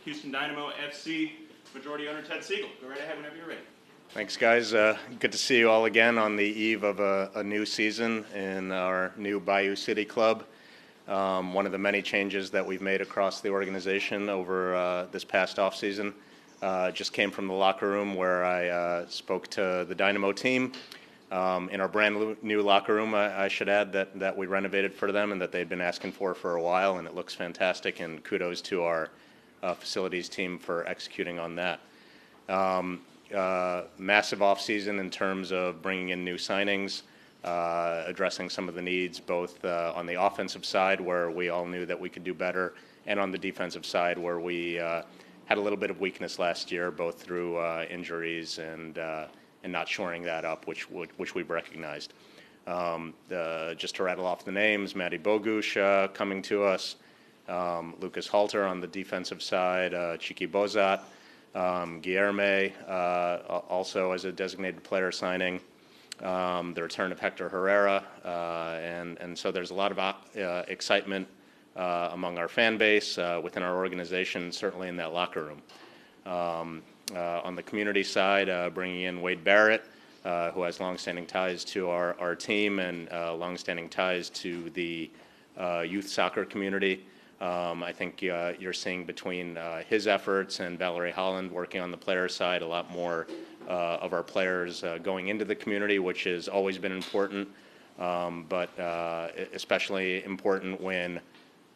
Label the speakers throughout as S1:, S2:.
S1: Houston Dynamo FC majority owner Ted Segal. Go right ahead whenever you're ready.
S2: Thanks, guys. Good to see you all again on the eve of a new season in our new Bayou City club. One of the many changes that we've made across the organization over this past offseason just came from the locker room where I spoke to the Dynamo team. In our brand new locker room, I should add that we renovated for them and that they've been asking for a while, and it looks fantastic, and kudos to our facilities team for executing on that. Massive offseason in terms of bringing in new signings, addressing some of the needs both on the offensive side where we all knew that we could do better, and on the defensive side where we had a little bit of weakness last year, both through injuries and not shoring that up, which we've recognized. Just to rattle off the names: Matty Bogusz coming to us, Lucas Halter on the defensive side, Chiki Bozat, Guilherme also as a designated player signing, the return of Hector Herrera, and so there's a lot of excitement among our fan base, within our organization, certainly in that locker room. On the community side, bringing in Wade Barrett, who has longstanding ties to our team and longstanding ties to the youth soccer community. I think you're seeing between his efforts and Valerie Holland working on the player side a lot more of our players going into the community, which has always been important, but especially important when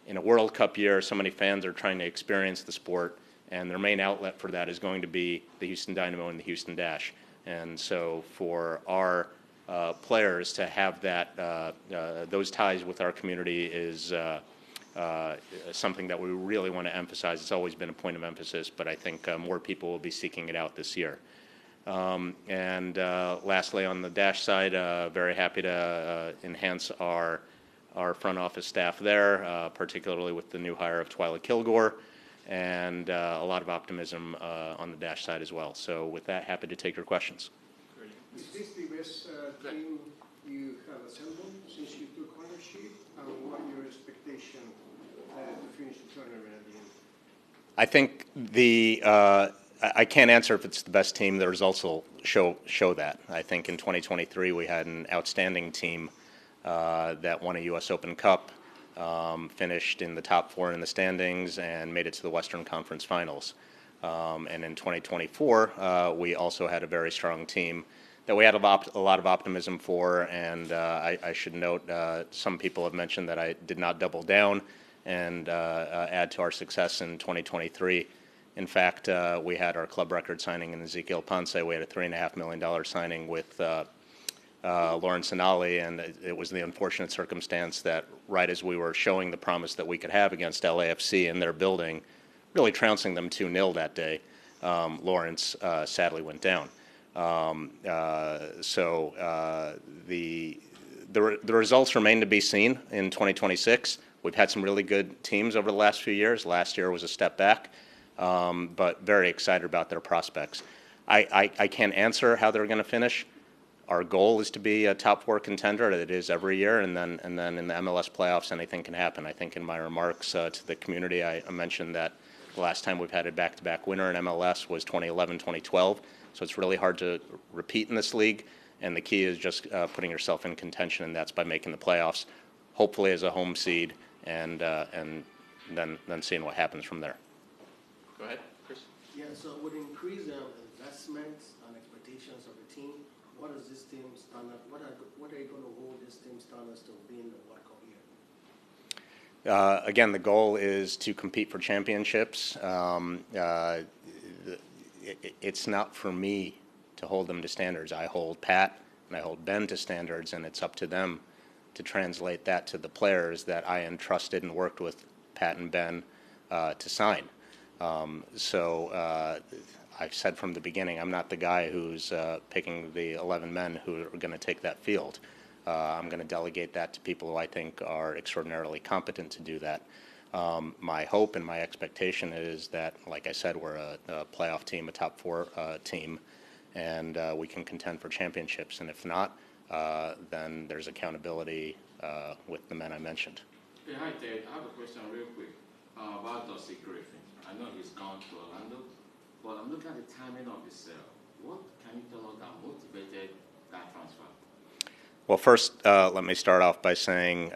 S2: in a World Cup year so many fans are trying to experience the sport, and their main outlet for that is going to be the Houston Dynamo and the Houston Dash. And so for our players to have that those ties with our community is something that we really want to emphasize. It's always been a point of emphasis, but I think more people will be seeking it out this year. And lastly, on the Dash side, very happy to enhance our front office staff there, particularly with the new hire of Twyla Kilgore, and a lot of optimism on the Dash side as well. So with that, happy to take your questions.
S3: Is this the best team you have assembled since you took ownership, and what your expectation to finish the tournament at the end?
S2: I think I can't answer if it's the best team. The results will show that. I think in 2023 we had an outstanding team that won a U.S. Open Cup, finished in the top 4 in the standings, and made it to the Western Conference Finals. And in 2024, we also had a very strong team that we had a lot of optimism for. And I should note, some people have mentioned that I did not double down and add to our success in 2023. In fact, we had our club record signing in Ezequiel Ponce. We had a $3.5 million signing with Lawrence Anali, and it was the unfortunate circumstance that right as we were showing the promise that we could have against LAFC in their building, really trouncing them 2-0 that day, Lawrence sadly went down. So the results remain to be seen in 2026. We've had some really good teams over the last few years. Last year was a step back, but very excited about their prospects. I can't answer how they're going to finish. Our goal is to be a top 4 contender. It is every year, and then in the MLS playoffs, anything can happen. I think in my remarks to the community, I mentioned that the last time we've had a back-to-back winner in MLS was 2011-2012. So it's really hard to repeat in this league, and the key is just putting yourself in contention, and that's by making the playoffs, hopefully as a home seed, and then seeing what happens from there.
S1: Go ahead, Chris.
S3: Yeah, so with increased investments and expectations of the team, what does this team stand up? What are you going to hold this team standards to being the World Cup year?
S2: Again, the goal is to compete for championships. It's not for me to hold them to standards. I hold Pat and I hold Ben to standards, and it's up to them to translate that to the players that I entrusted and worked with Pat and Ben to sign. So I've said from the beginning, I'm not the guy who's picking the 11 men who are going to take that field. I'm going to delegate that to people who I think are extraordinarily competent to do that. My hope and my expectation is that, like I said, we're a playoff team, a top 4 team, and we can contend for championships. And if not, then there's accountability with the men I mentioned.
S4: Hey, hi, Ted. I have a question real quick about Dusty Griffin. I know he's gone down to Orlando, but I'm looking at the timing of the sale. What can you tell us that motivated that transfer?
S2: Well, first, let me start off by saying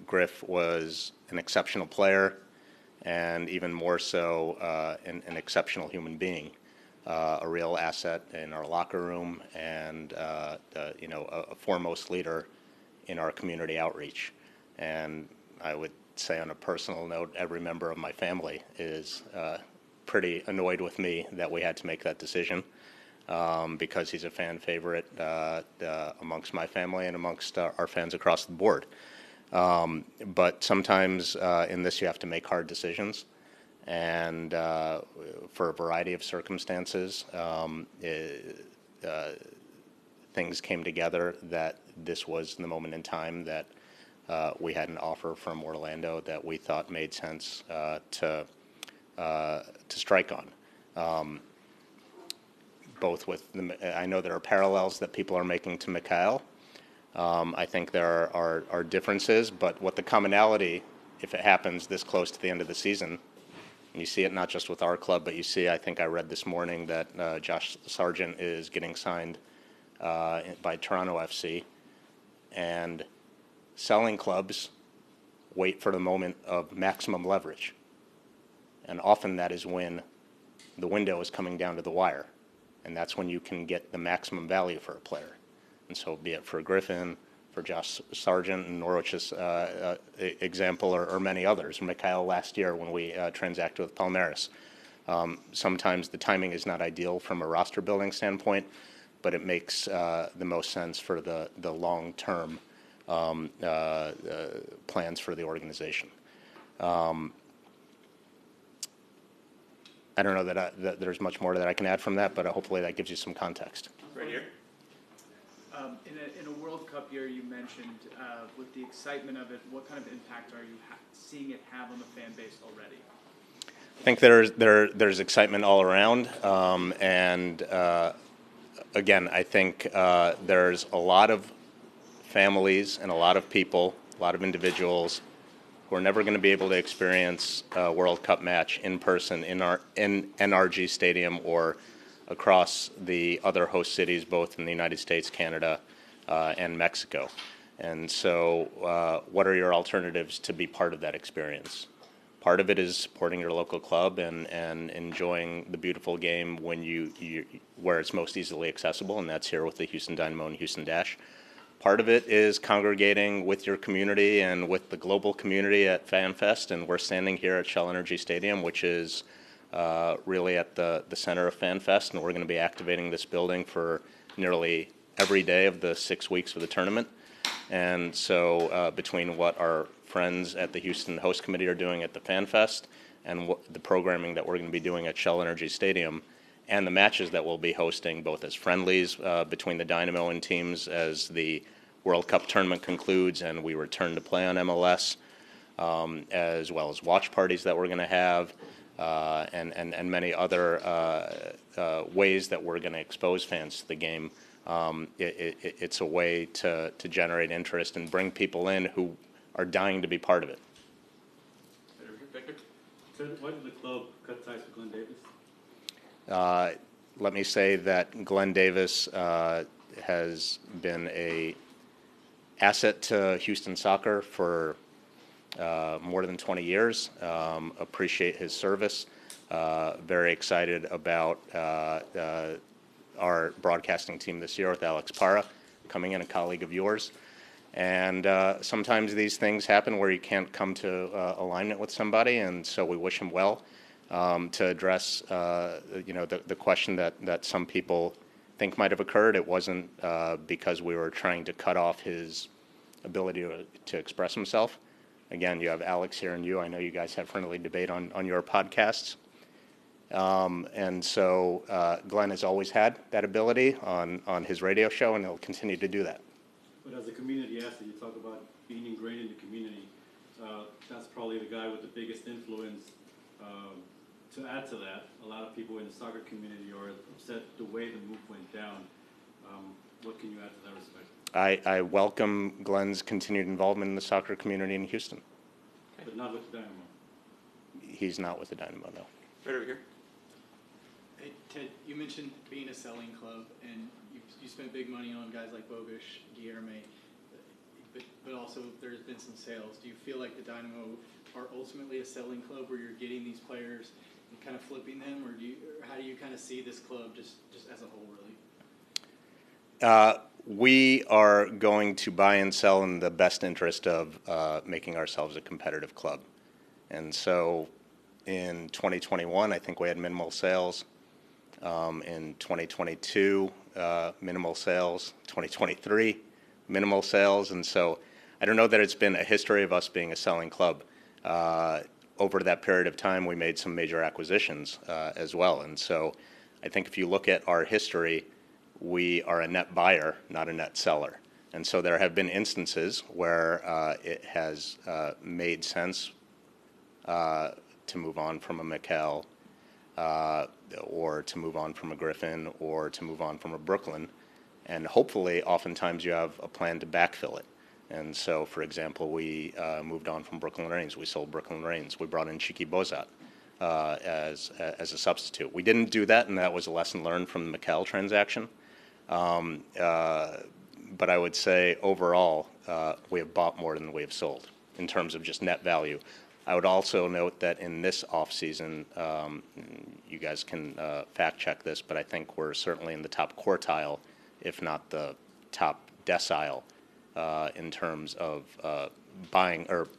S2: Griff was an exceptional player, and even more so, an exceptional human being, a real asset in our locker room, and a foremost leader in our community outreach. And I would say, on a personal note, every member of my family is pretty annoyed with me that we had to make that decision. Because he's a fan favorite amongst my family and amongst our fans across the board. But sometimes in this you have to make hard decisions, and for a variety of circumstances, things came together that this was the moment in time that we had an offer from Orlando that we thought made sense to strike on. Both with I know there are parallels that people are making to Mikhail. I think there are differences, but what the commonality, if it happens this close to the end of the season, and you see it not just with our club, but you see, I think I read this morning that Josh Sargent is getting signed by Toronto FC, and selling clubs wait for the moment of maximum leverage. And often that is when the window is coming down to the wire. And that's when you can get the maximum value for a player. And so be it for Griffin, for Josh Sargent, and Norwich's example, or many others. Mikhail last year when we transacted with Palmeiras. Sometimes the timing is not ideal from a roster building standpoint, but it makes the most sense for the long-term plans for the organization. I don't know that there's much more that I can add from that, but hopefully that gives you some context.
S1: Right here.
S5: In a World Cup year, you mentioned with the excitement of it, what kind of impact are you seeing it have on the fan base already?
S2: I think there's excitement all around, and again, I think there's a lot of families and a lot of people, a lot of individuals who are never going to be able to experience a World Cup match in person in NRG Stadium or across the other host cities, both in the United States, Canada, and Mexico. And so what are your alternatives to be part of that experience? Part of it is supporting your local club and enjoying the beautiful game when where it's most easily accessible, and that's here with the Houston Dynamo and Houston Dash. Part of it is congregating with your community and with the global community at FanFest, and we're standing here at Shell Energy Stadium, which is really at the center of FanFest, and we're going to be activating this building for nearly every day of the 6 weeks of the tournament. And so between what our friends at the Houston Host Committee are doing at the FanFest and the programming that we're going to be doing at Shell Energy Stadium, and the matches that we'll be hosting, both as friendlies between the Dynamo and teams as the World Cup tournament concludes and we return to play on MLS, as well as watch parties that we're going to have, and many other ways that we're going to expose fans to the game. It's a way to generate interest and bring people in who are dying to be part of it.
S1: Victor?
S6: Ted, why did the club cut ties with Glenn Davis?
S2: Let me say that Glenn Davis has been an asset to Houston soccer for more than 20 years. Appreciate his service. Very excited about our broadcasting team this year with Alex Parra coming in, a colleague of yours. And sometimes these things happen where you can't come to alignment with somebody, and so we wish him well. To address, the question that some people think might have occurred, it wasn't because we were trying to cut off his ability to express himself. Again, you have Alex here and you. I know you guys have friendly debate on your podcasts. And so Glenn has always had that ability on his radio show, and he'll continue to do that.
S6: But as a community asset, you talk about being ingrained in the community. That's probably the guy with the biggest influence. To add to that, a lot of people in the soccer community are upset the way the move went down. What can you add to that respect?
S2: I welcome Glenn's continued involvement in the soccer community in Houston.
S6: But not with the Dynamo.
S2: He's not with the Dynamo, no.
S1: Right over here.
S7: Hey, Ted, you mentioned being a selling club, and you spent big money on guys like Bogusz, Guilherme, but also there's been some sales. Do you feel like the Dynamo are ultimately a selling club where you're getting these players and kind of flipping them, or how do you kind of see this club just as a whole, really?
S2: We are going to buy and sell in the best interest of making ourselves a competitive club. And so in 2021, I think we had minimal sales. In 2022, minimal sales. 2023, minimal sales. And so I don't know that it's been a history of us being a selling club. Over that period of time, we made some major acquisitions as well. And so I think if you look at our history, we are a net buyer, not a net seller. And so there have been instances where it has made sense to move on from a Mikel, or to move on from a Griffin, or to move on from a Brooklyn. And hopefully, oftentimes you have a plan to backfill it. And so, for example, we moved on from Brooklyn Reigns. We sold Brooklyn Reigns. We brought in Chiki Bozat as a substitute. We didn't do that, and that was a lesson learned from the Mikel transaction. But I would say overall, we have bought more than we have sold in terms of just net value. I would also note that in this offseason, you guys can fact check this, but I think we're certainly in the top quartile, if not the top decile, in terms of buying or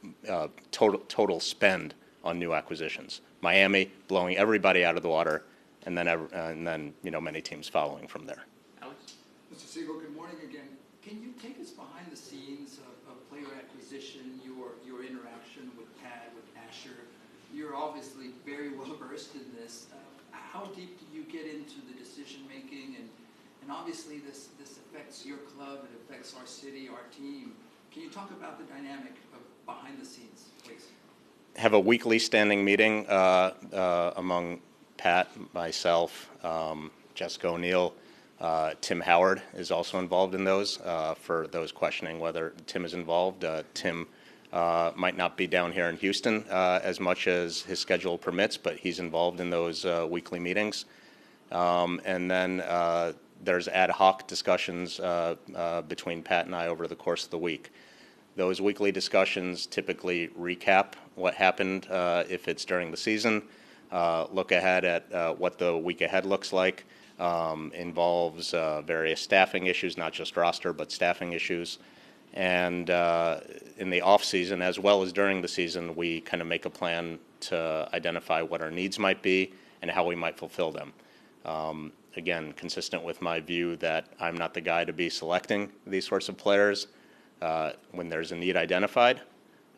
S2: total spend on new acquisitions. Miami blowing everybody out of the water, and then many teams following from there.
S1: Alex?
S8: Mr. Segal, good morning again. Can you take us behind the scenes of player acquisition, your interaction with Pat, with Asher? You're obviously very well versed in this. How deep do you get into the decision making? And obviously this affects your club, it affects our city, our team. Can you talk about the dynamic of behind the scenes, please?
S2: Have a weekly standing meeting among Pat, myself, Jessica O'Neill. Tim Howard is also involved in those. For those questioning whether Tim is involved, Tim might not be down here in Houston as much as his schedule permits, but he's involved in those weekly meetings. And then there's ad hoc discussions between Pat and I over the course of the week. Those weekly discussions typically recap what happened if it's during the season, look ahead at what the week ahead looks like, involves various staffing issues, not just roster, but staffing issues. And in the off season, as well as during the season, we kind of make a plan to identify what our needs might be and how we might fulfill them. Again, consistent with my view that I'm not the guy to be selecting these sorts of players. When there's a need identified,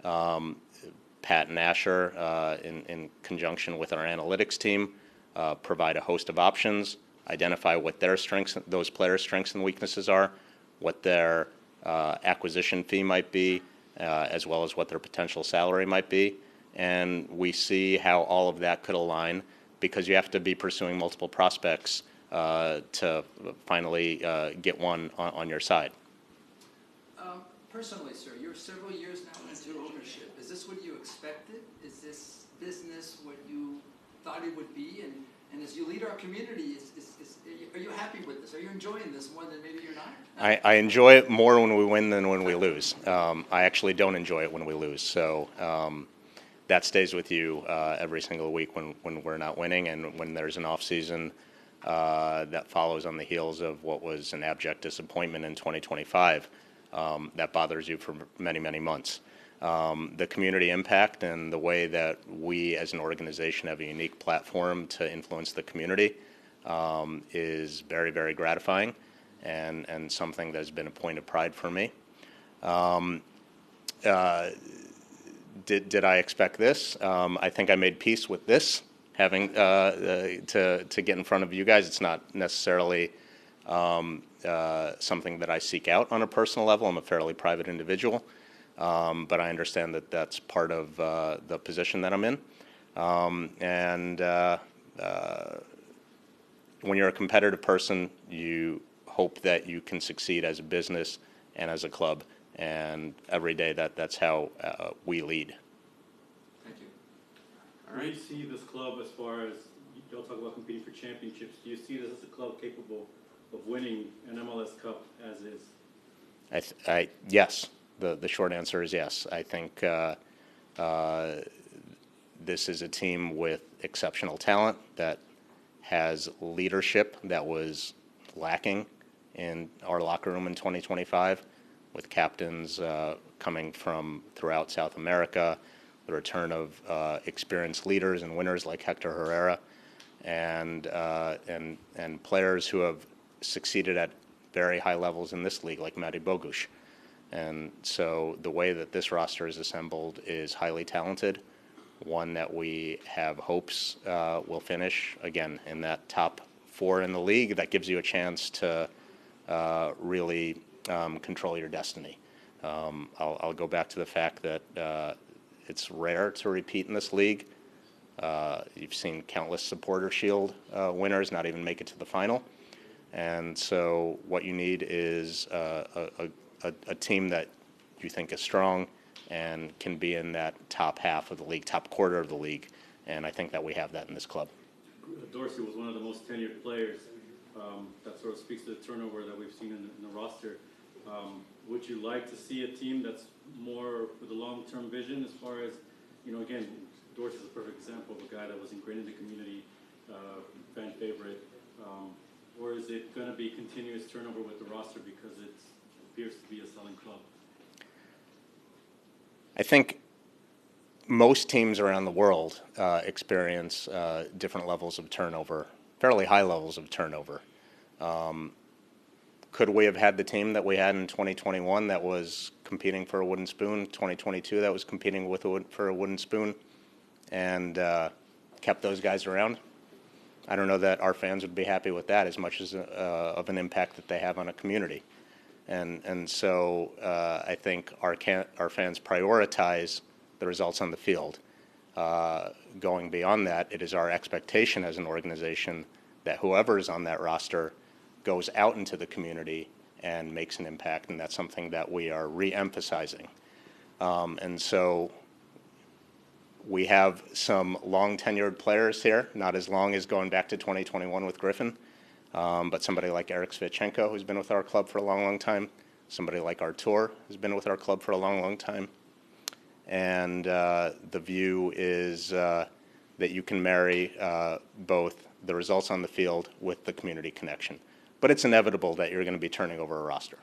S2: Pat and Asher, in conjunction with our analytics team, provide a host of options, identify what their strengths, those players' strengths and weaknesses are, what their acquisition fee might be, as well as what their potential salary might be. And we see how all of that could align, because you have to be pursuing multiple prospects to finally get one on your side.
S8: Personally, sir, you're several years now into ownership. Is this what you expected? Is this business what you thought it would be? And as you lead our community, are you happy with this? Are you enjoying this more than maybe you're not?
S2: I enjoy it more when we win than when we lose. I actually don't enjoy it when we lose. So that stays with you every single week when we're not winning, and when there's an off season that follows on the heels of what was an abject disappointment in 2025. That bothers you for many, many months. The community impact and the way that we as an organization have a unique platform to influence the community is very, very gratifying and something that has been a point of pride for me. Did I expect this? I think I made peace with this, having to get in front of you guys. It's not necessarily something that I seek out on a personal level. I'm a fairly private individual, but I understand that that's part of the position that I'm in. When you're a competitive person, you hope that you can succeed as a business and as a club, and every day that's how we lead.
S8: Thank you.
S6: Where do you see this club as far as, y'all talk about competing for championships, do you see this as a club capable of winning an MLS Cup as is?
S2: Yes. The short answer is yes. I think this is a team with exceptional talent that has leadership that was lacking in our locker room in 2025, with captains coming from throughout South America, the return of experienced leaders and winners like Hector Herrera, and players who have succeeded at very high levels in this league, like Matty Bogusz. And so the way that this roster is assembled is highly talented, one that we have hopes will finish, again, in that top 4 in the league. That gives you a chance to really control your destiny. I'll go back to the fact that it's rare to repeat in this league. You've seen countless Supporter Shield winners not even make it to the final. And so what you need is a team that you think is strong and can be in that top half of the league, top quarter of the league. And I think that we have that in this club.
S6: Dorsey was one of the most tenured players. That sort of speaks to the turnover that we've seen in the roster. Would you like to see a team that's more with a long-term vision as far as, again, Dorsey is a perfect example of a guy that was ingrained in the community, fan favorite. Or is it going to be continuous turnover with the roster because it appears to be a selling club?
S2: I think most teams around the world experience different levels of turnover, fairly high levels of turnover. Could we have had the team that we had in 2021 that was competing for a wooden spoon, 2022 that was competing for a wooden spoon, and kept those guys around? I don't know that our fans would be happy with that as much as of an impact that they have on a community. And so I think our fans prioritize the results on the field. Going beyond that, it is our expectation as an organization that whoever is on that roster goes out into the community and makes an impact, and that's something that we are re-emphasizing. And so we have some long-tenured players here, not as long as going back to 2021 with Griffin, but somebody like Eric Svitchenko, who's been with our club for a long, long time, somebody like Artur, who's been with our club for a long, long time. And the view is that you can marry both the results on the field with the community connection. But it's inevitable that you're going to be turning over a roster.